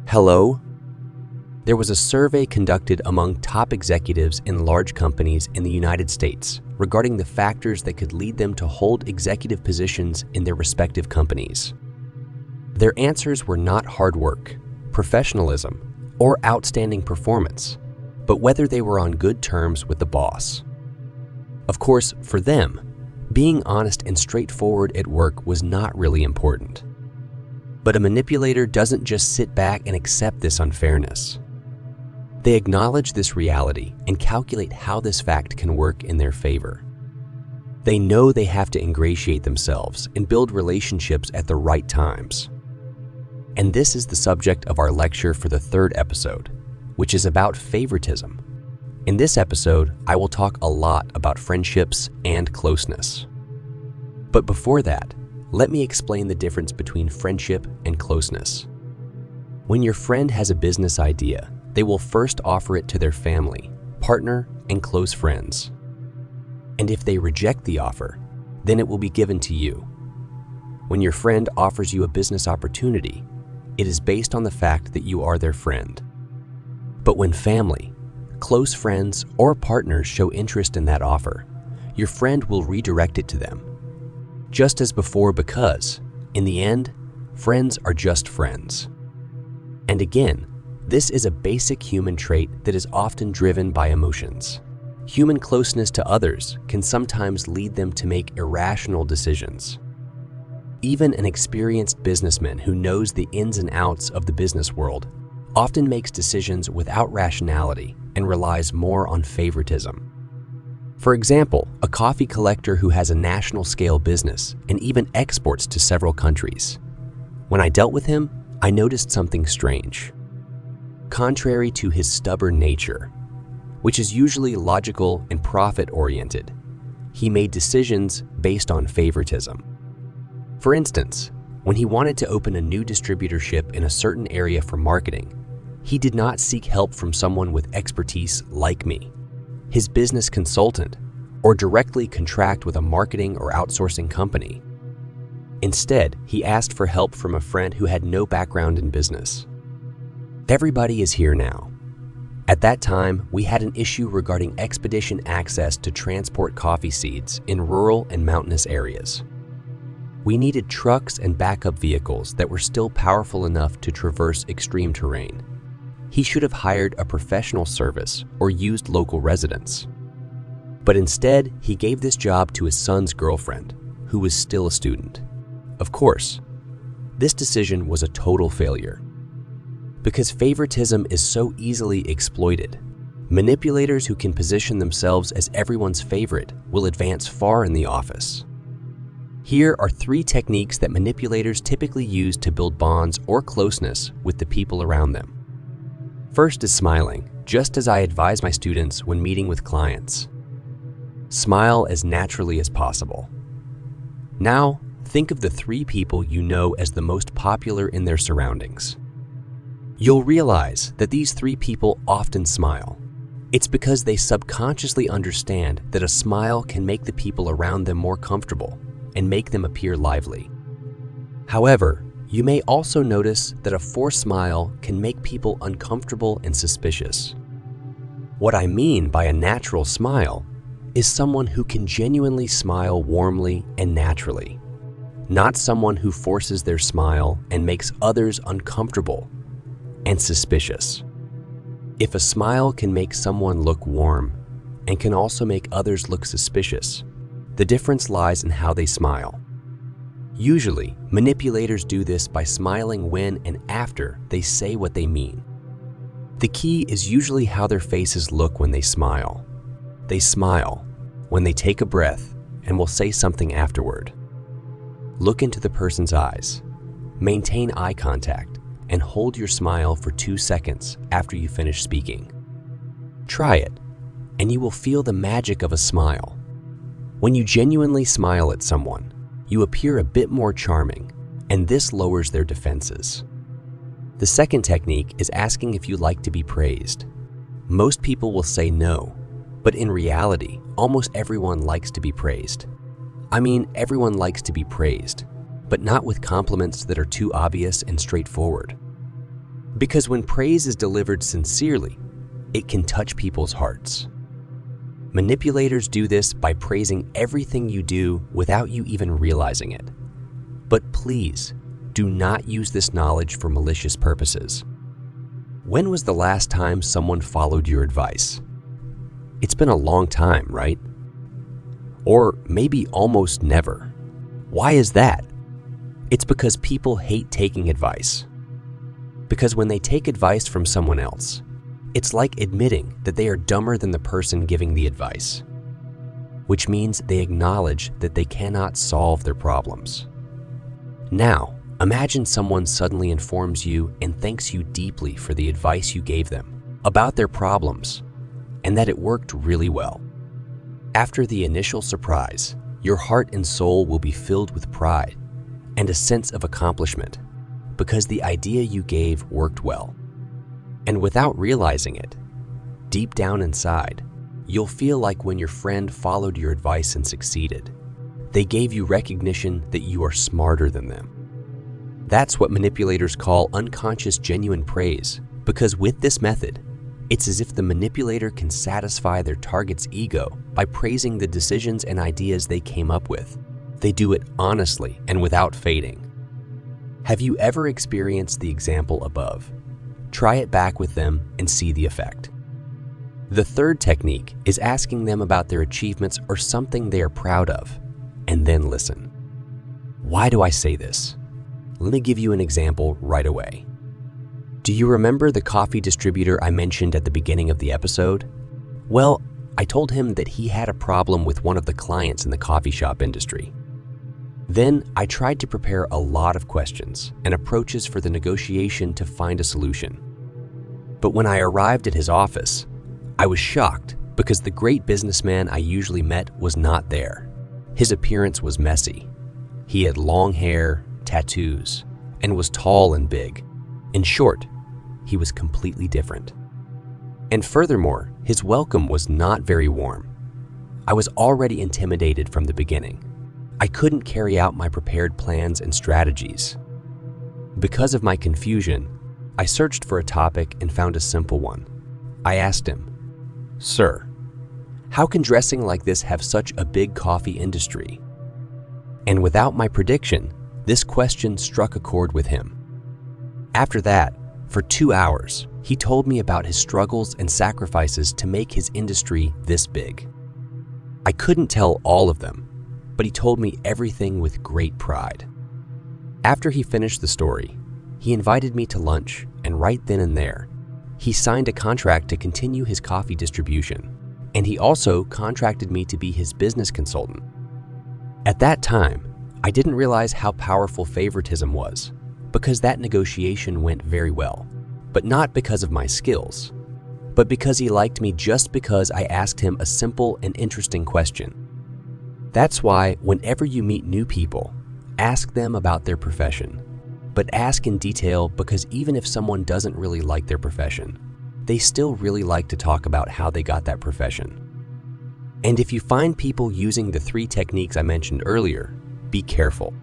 Hello? There was a survey conducted among top executives in large companies in the United States regarding the factors that could lead them to hold executive positions in their respective companies. Their answers were not hard work, professionalism, or outstanding performance, but whether they were on good terms with the boss. Of course, for them, being honest and straightforward at work was not really important. But a manipulator doesn't just sit back and accept this unfairness. They acknowledge this reality and calculate how this fact can work in their favor. They know they have to ingratiate themselves and build relationships at the right times. And this is the subject of our lecture for the third episode, which is about favoritism. In this episode, I will talk a lot about friendships and closeness. But before that, let me explain the difference between friendship and closeness. When your friend has a business idea, they will first offer it to their family, partner, and close friends. And if they reject the offer, then it will be given to you. When your friend offers you a business opportunity, it is based on the fact that you are their friend. But when family, close friends, or partners show interest in that offer, your friend will redirect it to them. Just as before, because, in the end, friends are just friends. And again, this is a basic human trait that is often driven by emotions. Human closeness to others can sometimes lead them to make irrational decisions. Even an experienced businessman who knows the ins and outs of the business world often makes decisions without rationality and relies more on favoritism. For example, a coffee collector who has a national scale business and even exports to several countries. When I dealt with him, I noticed something strange. Contrary to his stubborn nature, which is usually logical and profit-oriented, he made decisions based on favoritism. For instance, when he wanted to open a new distributorship in a certain area for marketing, he did not seek help from someone with expertise like me, his business consultant, or directly contract with a marketing or outsourcing company. Instead, he asked for help from a friend who had no background in business. Everybody is here now. At that time, we had an issue regarding expedition access to transport coffee seeds in rural and mountainous areas. We needed trucks and backup vehicles that were still powerful enough to traverse extreme terrain. He should have hired a professional service or used local residents. But instead, he gave this job to his son's girlfriend, who was still a student. Of course, this decision was a total failure. Because favoritism is so easily exploited, manipulators who can position themselves as everyone's favorite will advance far in the office. Here are 3 techniques that manipulators typically use to build bonds or closeness with the people around them. First is smiling, just as I advise my students when meeting with clients. Smile as naturally as possible. Now, think of the 3 people you know as the most popular in their surroundings. You'll realize that these 3 people often smile. It's because they subconsciously understand that a smile can make the people around them more comfortable and make them appear lively. However, you may also notice that a forced smile can make people uncomfortable and suspicious. What I mean by a natural smile is someone who can genuinely smile warmly and naturally, not someone who forces their smile and makes others uncomfortable and suspicious. If a smile can make someone look warm and can also make others look suspicious, the difference lies in how they smile. Usually, manipulators do this by smiling when and after they say what they mean. The key is usually how their faces look when they smile. They smile when they take a breath and will say something afterward. Look into the person's eyes, maintain eye contact, and hold your smile for 2 seconds after you finish speaking. Try it, and you will feel the magic of a smile. When you genuinely smile at someone, you appear a bit more charming, and this lowers their defenses. The second technique is asking if you like to be praised. Most people will say no, but in reality, almost everyone likes to be praised. I mean, everyone likes to be praised, but not with compliments that are too obvious and straightforward. Because when praise is delivered sincerely, it can touch people's hearts. Manipulators do this by praising everything you do without you even realizing it. But please, do not use this knowledge for malicious purposes. When was the last time someone followed your advice? It's been a long time, right? Or maybe almost never. Why is that? It's because people hate taking advice. Because when they take advice from someone else, it's like admitting that they are dumber than the person giving the advice, which means they acknowledge that they cannot solve their problems. Now, imagine someone suddenly informs you and thanks you deeply for the advice you gave them about their problems and that it worked really well. After the initial surprise, your heart and soul will be filled with pride and a sense of accomplishment because the idea you gave worked well. And without realizing it, deep down inside, you'll feel like when your friend followed your advice and succeeded, they gave you recognition that you are smarter than them. That's what manipulators call unconscious genuine praise, because with this method, it's as if the manipulator can satisfy their target's ego by praising the decisions and ideas they came up with. They do it honestly and without fading. Have you ever experienced the example above? Try it back with them and see the effect. The third technique is asking them about their achievements or something they are proud of, and then listen. Why do I say this? Let me give you an example right away. Do you remember the coffee distributor I mentioned at the beginning of the episode? Well, I told him that he had a problem with one of the clients in the coffee shop industry. Then I tried to prepare a lot of questions and approaches for the negotiation to find a solution. But when I arrived at his office, I was shocked because the great businessman I usually met was not there. His appearance was messy. He had long hair, tattoos, and was tall and big. In short, he was completely different. And furthermore, his welcome was not very warm. I was already intimidated from the beginning. I couldn't carry out my prepared plans and strategies. Because of my confusion, I searched for a topic and found a simple one. I asked him, "Sir, how can dressing like this have such a big coffee industry?" And without my prediction, this question struck a chord with him. After that, for 2 hours, he told me about his struggles and sacrifices to make his industry this big. I couldn't tell all of them, but he told me everything with great pride. After he finished the story, he invited me to lunch, and right then and there, he signed a contract to continue his coffee distribution, and he also contracted me to be his business consultant. At that time, I didn't realize how powerful favoritism was, because that negotiation went very well, but not because of my skills, but because he liked me just because I asked him a simple and interesting question. That's why whenever you meet new people, ask them about their profession, but ask in detail because even if someone doesn't really like their profession, they still really like to talk about how they got that profession. And if you find people using the 3 techniques I mentioned earlier, be careful.